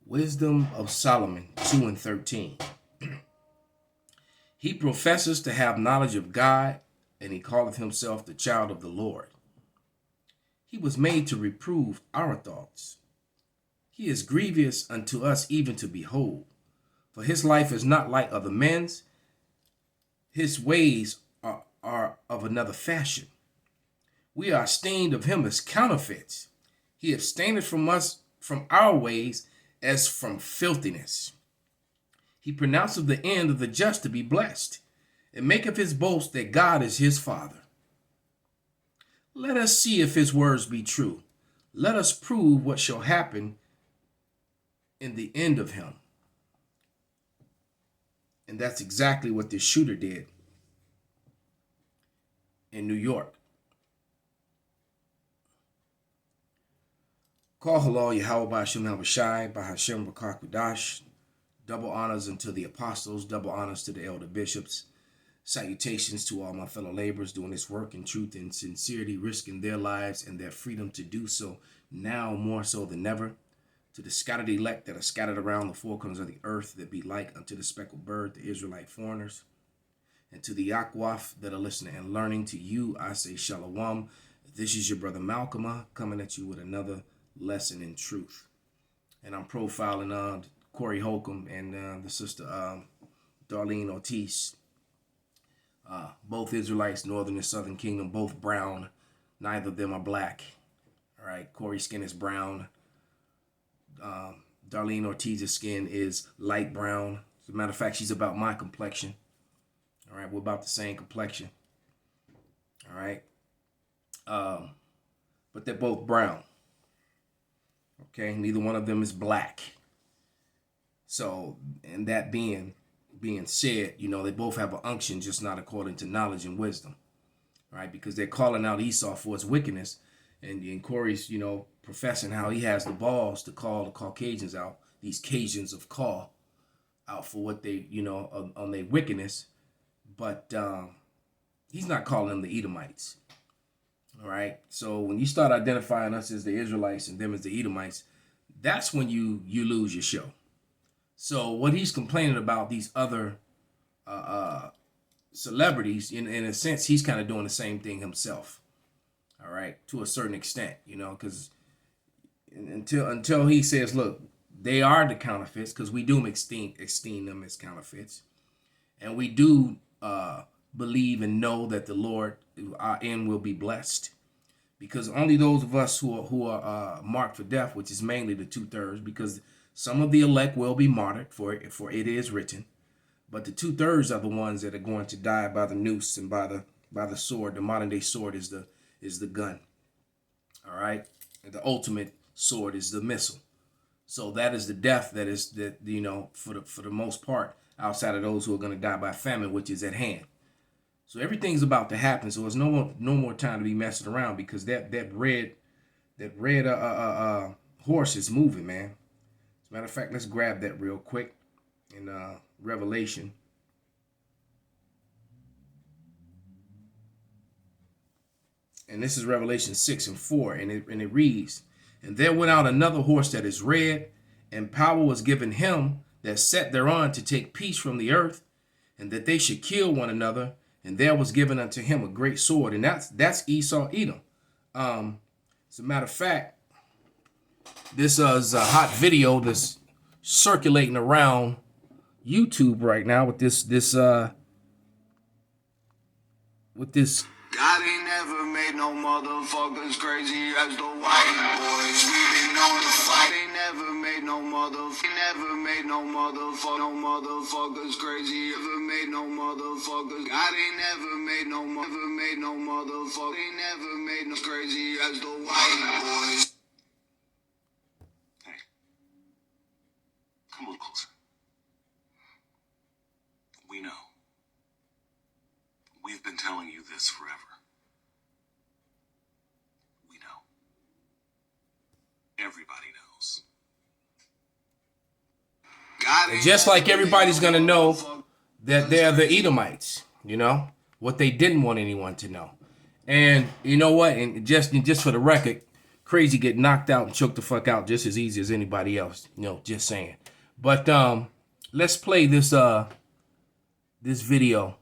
Wisdom of Solomon 2:13. He professes to have knowledge of God, and he calleth himself the child of the Lord. He was made to reprove our thoughts. He is grievous unto us even to behold. For his life is not like other men's. His ways are of another fashion. We are stained of him as counterfeits. He abstaineth from us from our ways as from filthiness. He pronounceth the end of the just to be blessed, and maketh his boast that God is his Father. Let us see if his words be true. Let us prove what shall happen in the end of him. And that's exactly what this shooter did in New York. Call halal Yahweh Ba'ashem Habashai, Bahashem Bakakudash. Double honors unto the apostles, double honors to the elder bishops. Salutations to all my fellow laborers doing this work in truth and sincerity, risking their lives and their freedom to do so now more so than ever. To the scattered elect that are scattered around the four corners of the earth that be like unto the speckled bird, the Israelite foreigners. And to the Akwaf that are listening and learning, to you I say Shalom. This is your brother Malcolm coming at you with another lesson in truth. And I'm profiling Corey Holcomb and the sister Darlene Ortiz. Both Israelites, Northern and Southern Kingdom, both brown. Neither of them are black. All right, Corey's skin is brown. Darlene Ortiz's skin is light brown. As a matter of fact, she's about my complexion. All right, we're about the same complexion. All right. But they're both brown. Okay, neither one of them is black. So, and that being said, they both have an unction, just not according to knowledge and wisdom. Right? Because they're calling out Esau for his wickedness. And Corey's, professing how he has the balls to call the Caucasians out, these Cajuns of Caw, out for what they, on their wickedness. But he's not calling them the Edomites. All right. So when you start identifying us as the Israelites and them as the Edomites, that's when you lose your show. So what he's complaining about, these other celebrities, in a sense, he's kind of doing the same thing himself. All right, to a certain extent, because until he says, look, they are the counterfeits, because we do esteem them as counterfeits, and we do believe and know that the Lord, our end will be blessed, because only those of us who are marked for death, which is mainly the 2/3, because some of the elect will be martyred, for it is written, but the 2/3 are the ones that are going to die by the noose and by the sword. The modern day sword is the gun. All right, and the ultimate sword is the missile. So that is the death for the most part, outside of those who are going to die by famine, which is at hand. So everything's about to happen. So there's no more time to be messing around, because that red horse is moving, man. As a matter of fact, let's grab that real quick in Revelation. And this is Revelation 6:4, and it reads, "And there went out another horse that is red, and power was given him that sat thereon to take peace from the earth, and that they should kill one another. And there was given unto him a great sword." And that's Esau Edom. As a matter of fact, this is a hot video that's circulating around YouTube right now with this. God ain't never made no motherfuckers crazy as the white boys. We been on the fight. They never made no motherfuckers crazy. Never made no motherfuckers. God ain't never made no motherfuckers. They never made no crazy as the white boys. Hey, come a little closer. We know. We've been telling you this forever. We know. Everybody knows. And just like everybody's going to know that they're the Edomites, what they didn't want anyone to know. And you know what? And just for the record, Crazy get knocked out and choked the fuck out just as easy as anybody else. You know, just saying. But let's play this this video.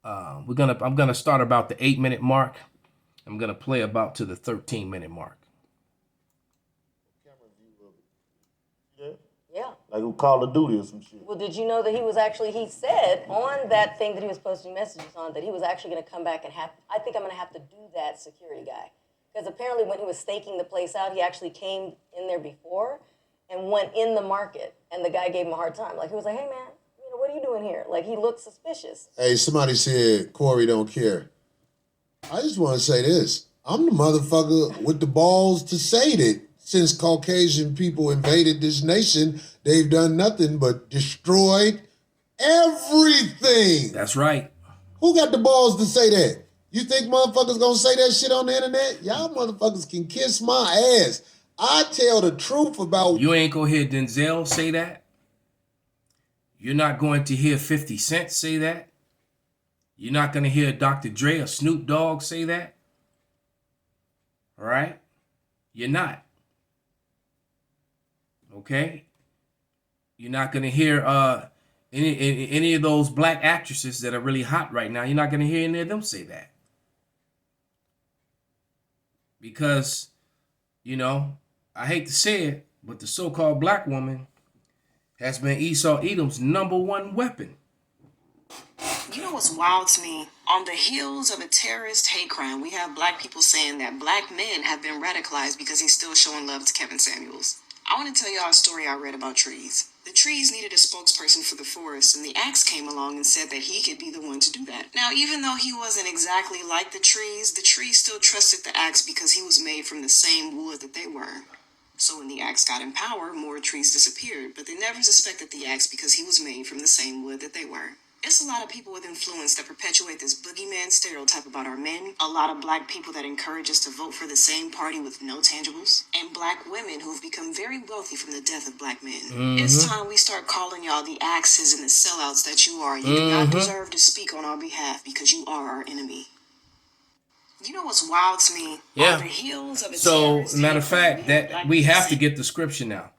I'm gonna start about the 8-minute mark. I'm gonna play about to the 13-minute mark. Yeah. Like Call of Duty or some shit. Well, did you know that he said on that thing that he was posting messages on that he was actually going to come back and I think I'm going to have to do that, security guy. Because apparently when he was staking the place out, he actually came in there before and went in the market. And the guy gave him a hard time. Like, he was like, hey, man, what are you doing here? Like, he looked suspicious. Hey, somebody said Corey don't care. I just want to say this. I'm the motherfucker with the balls to say that since Caucasian people invaded this nation, they've done nothing but destroyed everything. That's right. Who got the balls to say that? You think motherfuckers gonna say that shit on the internet? Y'all motherfuckers can kiss my ass. I tell the truth about... You ain't gonna hear Denzel say that. You're not going to hear 50 Cent say that. You're not gonna hear Dr. Dre or Snoop Dogg say that. All right? You're not. Okay? You're not going to hear any of those black actresses that are really hot right now. You're not going to hear any of them say that. Because, you know, I hate to say it, but the so-called black woman has been Esau Edom's #1 weapon. You know what's wild to me? On the heels of a terrorist hate crime, we have black people saying that black men have been radicalized because he's still showing love to Kevin Samuels. I want to tell y'all a story I read about trees. The trees needed a spokesperson for the forest, and the axe came along and said that he could be the one to do that. Now, even though he wasn't exactly like the trees still trusted the axe because he was made from the same wood that they were. So when the axe got in power, more trees disappeared, but they never suspected the axe because he was made from the same wood that they were. It's a lot of people with influence that perpetuate this boogeyman stereotype about our men, a lot of black people that encourage us to vote for the same party with no tangibles, and black women who've become very wealthy from the death of black men. It's time we start calling y'all the axes and the sellouts that you are. You do not deserve to speak on our behalf because you are our enemy. You know what's wild to me? Yeah. On the heels of a So, terrorist matter of hate crime, fact, we have that black we people have to saying- get the scripture now.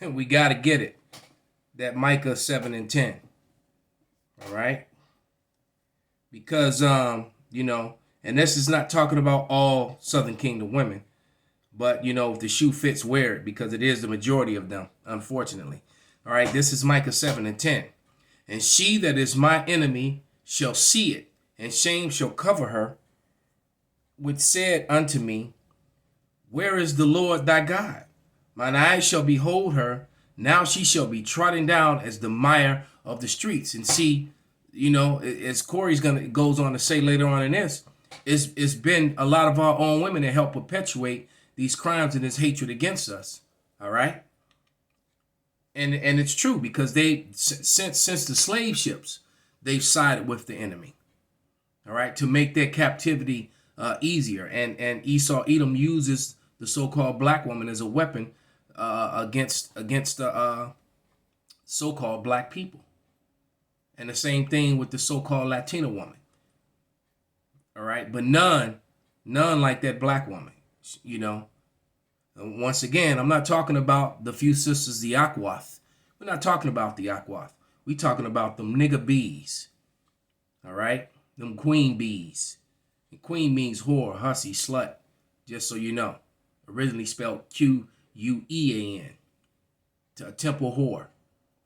We got to get it. That Micah 7 and 10. All right? Because, you know, and this is not talking about all Southern Kingdom women, but, you know, if the shoe fits, wear it, because it is the majority of them, unfortunately. All right? This is Micah 7 and 10. And she that is my enemy shall see it, and shame shall cover her, which said unto me, where is the Lord thy God? Mine eyes shall behold her. Now she shall be trodden down as the mire of the streets. And see, you know, as Corey's goes on to say later on in this, it's been a lot of our own women that help perpetuate these crimes and this hatred against us. All right. And it's true because they since the slave ships, they've sided with the enemy. All right, to make their captivity easier. And Esau Edom uses the so-called black woman as a weapon against the so-called black people. And the same thing with the so-called Latina woman. All right, but none like that black woman, you know. And once again, I'm not talking about the few sisters, the Aquath. We're not talking about the Aquath. We're talking about them nigga bees. All right, them queen bees. And queen means whore, hussy, slut, just so you know. Originally spelled Quean, a temple whore.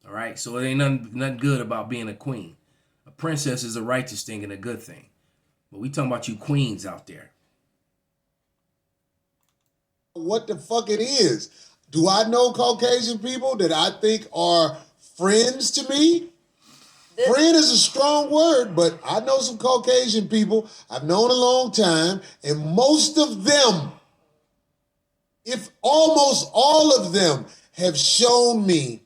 All right, so it ain't nothing good about being a queen. A princess is a righteous thing and a good thing. But we talking about you queens out there. What the fuck it is. Do I know Caucasian people that I think are friends to me? Friend is a strong word, but I know some Caucasian people I've known a long time, and most of them, if almost all of them, have shown me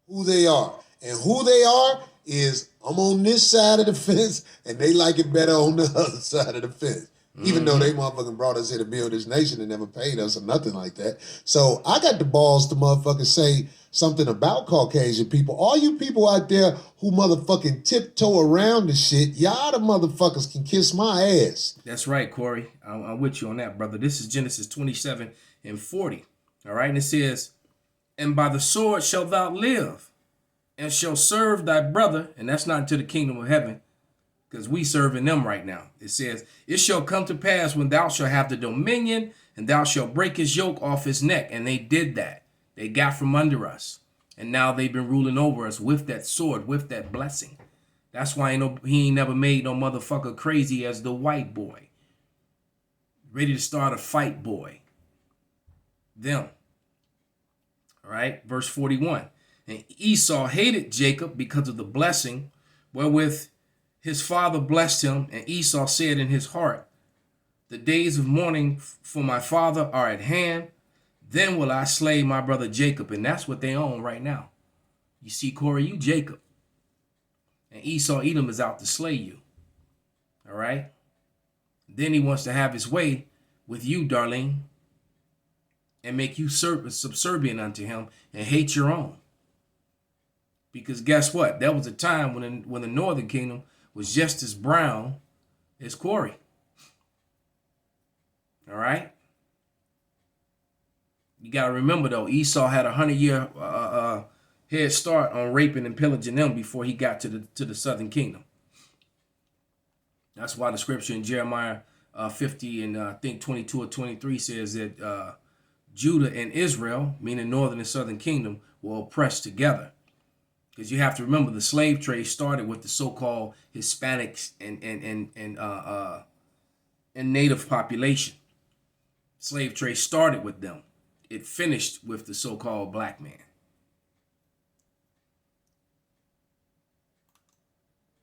who they are. And who they are is, I'm on this side of the fence, and they like it better on the other side of the fence. Even though they motherfucking brought us here to build this nation and never paid us or nothing like that. So I got the balls to motherfucking say something about Caucasian people. All you people out there who motherfucking tiptoe around the shit, y'all the motherfuckers can kiss my ass. That's right, Corey. I'm with you on that, brother. This is Genesis 27 and 40. All right, and it says, and by the sword shalt thou live, and shall serve thy brother, and that's not into the kingdom of heaven, because we serving them right now. It says, it shall come to pass when thou shalt have the dominion, and thou shalt break his yoke off his neck. And they did that. They got from under us. And now they've been ruling over us with that sword, with that blessing. That's why he ain't never made no motherfucker crazy as the white boy. Ready to start a fight boy. Them. All right, verse 41. And Esau hated Jacob because of the blessing wherewith his father blessed him, and Esau said in his heart, the days of mourning for my father are at hand. Then will I slay my brother Jacob. And that's what they own right now. You see, Corey, you Jacob. And Esau, Edom, is out to slay you. All right? Then he wants to have his way with you, Darlene, and make you subservient unto him and hate your own. Because guess what? There was a time when the northern kingdom was just as brown as Corey. All right? You got to remember, though, Esau had 100-year head start on raping and pillaging them before he got to the southern kingdom. That's why the scripture in Jeremiah 50 and I think 22 or 23 says that Judah and Israel, meaning northern and southern kingdom, were oppressed together. Because you have to remember, the slave trade started with the so-called Hispanics and native population. Slave trade started with them. It finished with the so-called black man.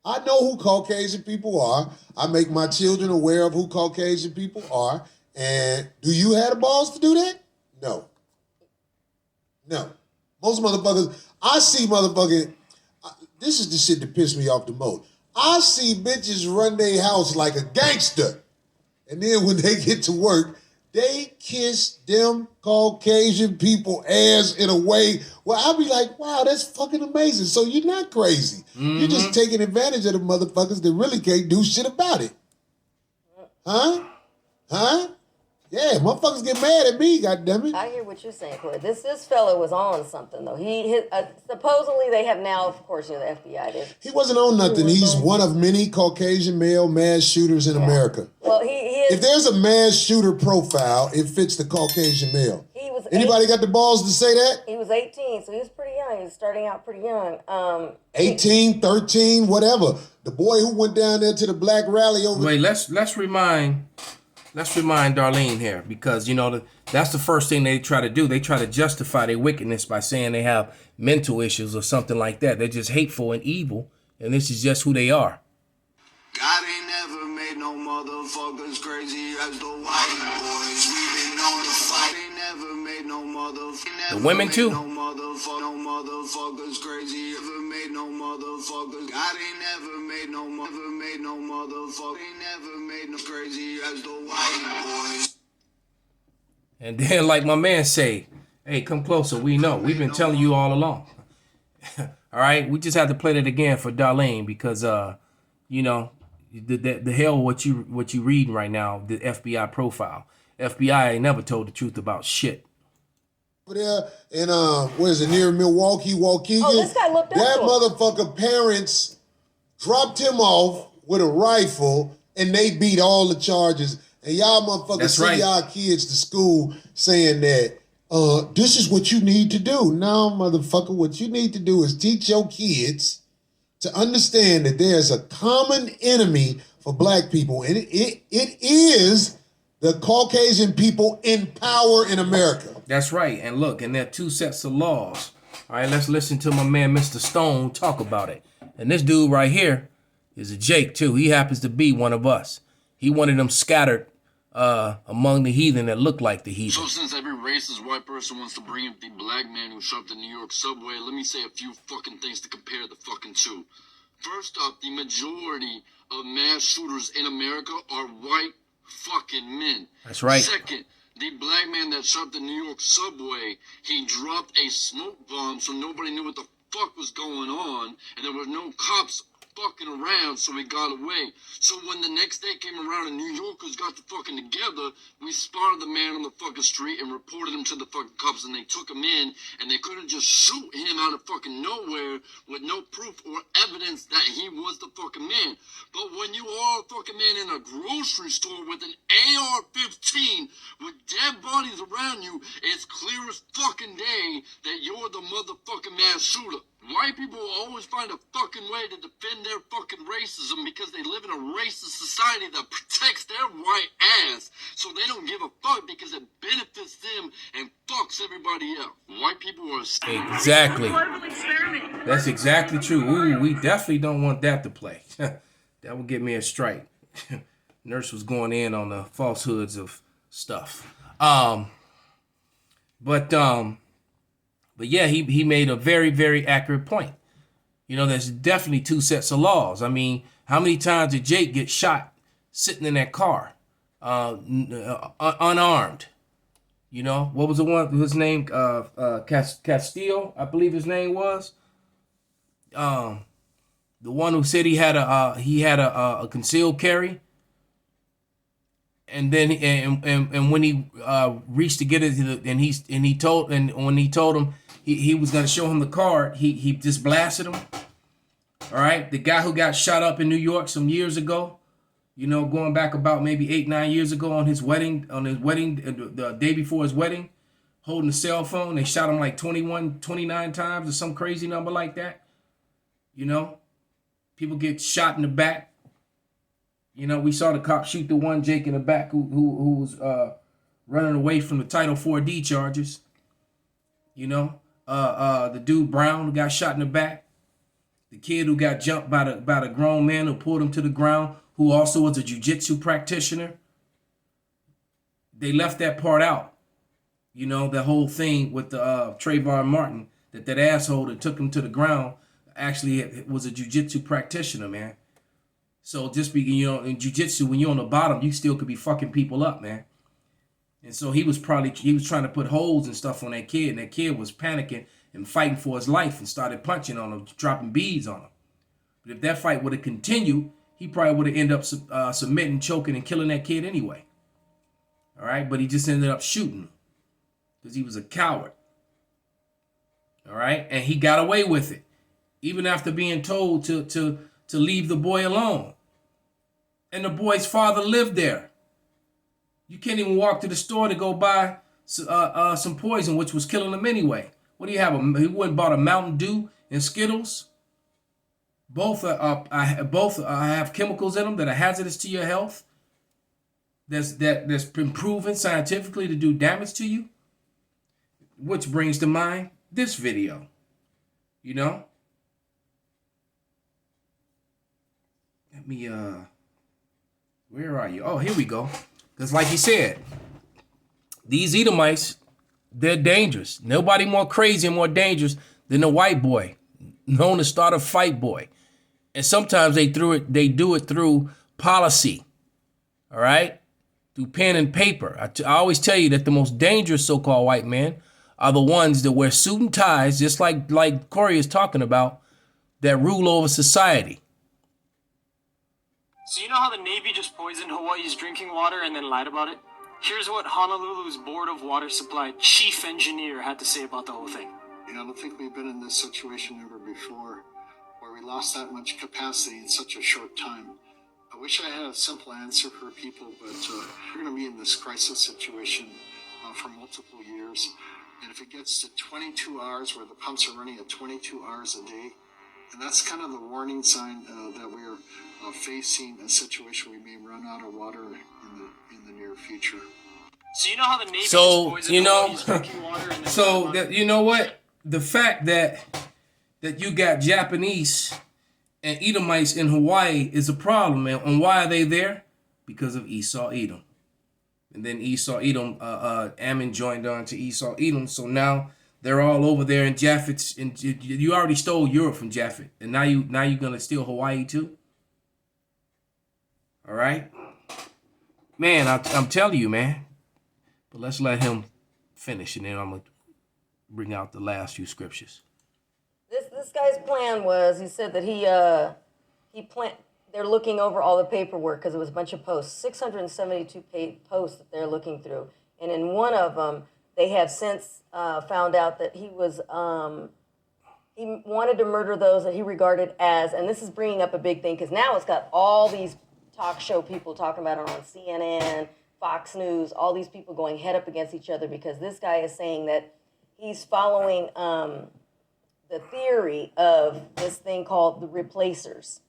I know who Caucasian people are. I make my children aware of who Caucasian people are. And do you have the balls to do that? No. No. Most motherfuckers, I see motherfucking, this is the shit that pissed me off the most. I see bitches run their house like a gangster. And then when they get to work, they kiss them Caucasian people ass in a way where I be like, wow, that's fucking amazing. So you're not crazy. You're just taking advantage of the motherfuckers that really can't do shit about it. Huh? Huh? Yeah, motherfuckers get mad at me, goddammit. I hear what you're saying, Corey. This fellow was on something, though. Supposedly they have now, of course, the FBI did. He wasn't on nothing. He's one of many Caucasian male mass shooters in America. Well, he is. If there's a mass shooter profile, it fits the Caucasian male. He was. Anybody got the balls to say that? He was 18, so he was pretty young. He was starting out pretty young. 18, 13, whatever. The boy who went down there to the black rally over. Wait, let's remind Darlene here, because that's the first thing they try to do. They try to justify their wickedness by saying they have mental issues or something like that. They're just hateful and evil, and this is just who they are. God ain't never made no motherfuckers crazy as the white boys. We been on the fight. Ain't never made no motherfuckers. The women too. No motherfuckers crazy. Never made no motherfuckers. God ain't never made no motherfuckers. Ain't never made no crazy as the white boys. And then, like my man say, hey, come closer. We know. We've been telling you all along. All right? We just have to play that again for Darlene because, the hell what you reading right now, the FBI profile. FBI ain't never told the truth about shit. Over there in where is it, near Milwaukee, Waukegan? Oh, this guy looked up that to him. motherfucker parents dropped him off with a rifle and they beat all the charges. And y'all motherfuckers send y'all kids to school saying that this is what you need to do. No, motherfucker, what you need to do is teach your kids to understand that there's a common enemy for black people, and it is the Caucasian people in power in America. That's right. And look, and there are two sets of laws. All right, let's listen to my man, Mr. Stone, talk about it. And this dude right here is a Jake, too. He happens to be one of us. He one of them scattered among the heathen that look like the heathen. So since every racist white person wants to bring up the black man who showed up the New York subway, let me say a few fucking things to compare the fucking two. First up, the majority of mass shooters in America are white fucking men. That's right. Second, the black man that shot the New York subway, he dropped a smoke bomb so nobody knew what the fuck was going on, and there were no cops fucking around, so he got away. So when the next day came around and New Yorkers got the fucking together, we spotted the man on the fucking street and reported him to the fucking cops, and they took him in, and they couldn't just shoot him out of fucking nowhere with no proof or evidence that he was the fucking man. But when you are a fucking man in a grocery store with an AR-15 with dead bodies around you, it's clear as fucking day that you're the motherfucking mass shooter. White people will always find a fucking way to defend their fucking racism because they live in a racist society that protects their white ass. So they don't give a fuck because it benefits them and fucks everybody else. White people are Exactly. That's exactly true. Ooh, we definitely don't want that to play. That would get me a strike. Nurse was going in on the falsehoods of stuff. But yeah, he made a very, very accurate point. You know, there's definitely two sets of laws. I mean, how many times did Jake get shot sitting in that car, unarmed? You know, what was the one? His name, Castillo, I believe his name was. The one who said he had a concealed carry. And then and when he reached to get it, when he told him he was gonna show him the card, he just blasted him. All right, the guy who got shot up in New York some years ago, you know, going back about maybe 8-9 years ago on his wedding, the day before his wedding, holding a cell phone. They shot him like 29 times or some crazy number like that. You know, people get shot in the back. You know, we saw the cop shoot the one Jake in the back who was running away from the Title 4D charges. You know, the dude Brown who got shot in the back. The kid who got jumped by the grown man who pulled him to the ground, who also was a jiu-jitsu practitioner. They left that part out. You know, the whole thing with the Trayvon Martin, that asshole that took him to the ground actually was a jiu-jitsu practitioner, man. So just be, you know, in jiu-jitsu, when you're on the bottom, you still could be fucking people up, man. And so he was trying to put holes and stuff on that kid, and that kid was panicking and fighting for his life and started punching on him, dropping beads on him. But if that fight would have continued, he probably would have ended up submitting, choking, and killing that kid anyway. All right, but he just ended up shooting because he was a coward. All right, and he got away with it, even after being told to leave the boy alone. And the boy's father lived there. You can't even walk to the store to go buy some poison, which was killing him anyway. What do you have? He went and bought a Mountain Dew and Skittles. Both have chemicals in them that are hazardous to your health. That's been proven scientifically to do damage to you. Which brings to mind this video. You know? Let me, where are you? Oh, here we go. Because like you said, these Edomites, they're dangerous. Nobody more crazy and more dangerous than the white boy, known to start a fight boy. And sometimes they do it through policy, all right? Through pen and paper. I always tell you that the most dangerous so-called white men are the ones that wear suit and ties, just like Corey is talking about, that rule over society. So you know how the Navy just poisoned Hawaii's drinking water and then lied about it? Here's what Honolulu's Board of Water Supply chief engineer had to say about the whole thing. I don't think we've been in this situation ever before, where we lost that much capacity in such a short time. I wish I had a simple answer for people, but we're going to be in this crisis situation for multiple years. And if it gets to 22 hours, where the pumps are running at 22 hours a day, and that's kind of the warning sign that we're facing a situation we may run out of water in the near future. So you know how the Navy just So, poisoned you know, Hawaii's drinking water and then so lied about that, it? you know what? The fact that you got Japanese and Edomites in Hawaii is a problem. And why are they there? Because of Esau Edom. And then Esau Edom, Ammon joined on to Esau Edom. So now they're all over there in Japhet's. And you already stole Europe from Japhet, and now you're gonna steal Hawaii too. All right. man, I'm telling you, man. But let's let him finish, and then I'm gonna bring out the last few scriptures. This guy's plan was, he said that they're looking over all the paperwork because it was a bunch of posts, 672 posts that they're looking through. And in one of them, they have since found out that he wanted to murder those that he regarded as, and this is bringing up a big thing because now it's got all these talk show people talking about it on CNN, Fox News, all these people going head up against each other because this guy is saying that he's following the theory of this thing called the replacers.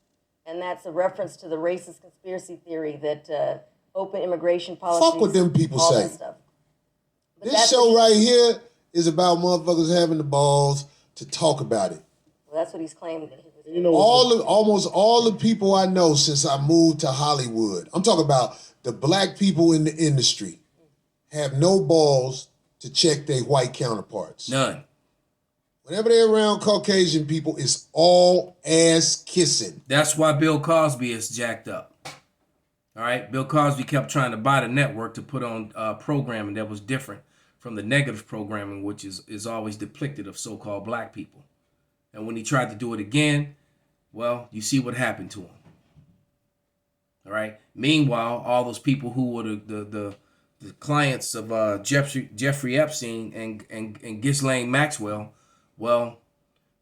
And that's a reference to the racist conspiracy theory that open immigration policies. Fuck what them people all say. that stuff. This show right here is about motherfuckers having the balls to talk about it. Well, that's what he's claiming. That he was You know, Almost all the people I know since I moved to Hollywood, I'm talking about the black people in the industry, have no balls to check their white counterparts. None. Whenever they're around Caucasian people, it's all ass kissing. That's why Bill Cosby is jacked up. All right, Bill Cosby kept trying to buy the network to put on programming that was different from the negative programming, which is always depicted of so-called black people. And when he tried to do it again, well, you see what happened to him. All right. Meanwhile, all those people who were the clients of Jeffrey Epstein and Ghislaine Maxwell, well,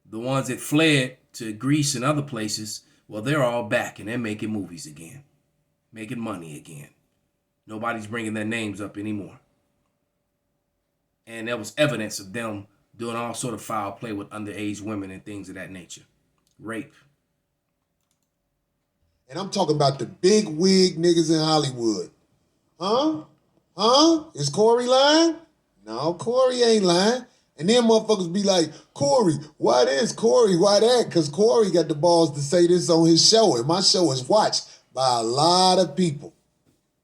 the ones that fled to Greece and other places, well, they're all back and they're making movies again, making money again. Nobody's bringing their names up anymore. And there was evidence of them doing all sort of foul play with underage women and things of that nature. Rape. And I'm talking about the big wig niggas in Hollywood. Huh? Is Corey lying? No, Corey ain't lying. And then motherfuckers be like, Corey, why this? Corey, why that? Because Corey got the balls to say this on his show. And my show is watched by a lot of people.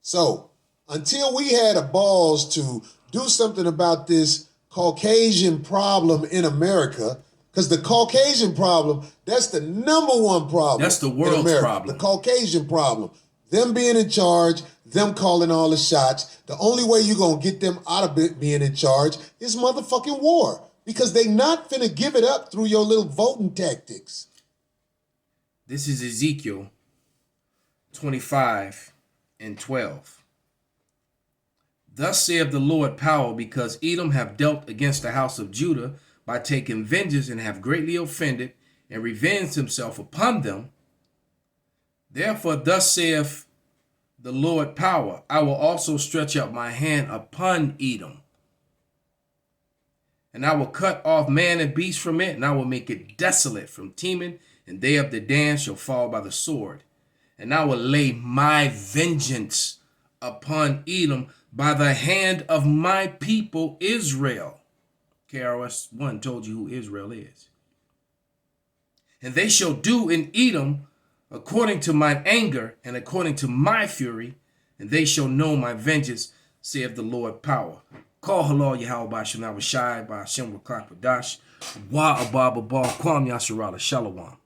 So, until we had the balls to do something about this Caucasian problem in America, because the Caucasian problem, that's the number one problem. That's the world's in America, problem. The Caucasian problem. Them being in charge, them calling all the shots. The only way you're going to get them out of it being in charge is motherfucking war. Because they not finna give it up through your little voting tactics. This is Ezekiel 25:12. Thus saith the Lord power, because Edom have dealt against the house of Judah by taking vengeance and have greatly offended and revenged himself upon them. Therefore, thus saith the Lord power, I will also stretch out my hand upon Edom, and I will cut off man and beast from it, and I will make it desolate from Teman, and they of the Dan shall fall by the sword. And I will lay my vengeance upon Edom by the hand of my people Israel. KRS-One told you who Israel is. And they shall do in Edom according to mine anger and according to my fury, and they shall know my vengeance, saith the Lord power. Call halal Yahweh Bashim Shai by Hashem Rakak Wadash, Wa Abba Kwam Yasharala Shalom.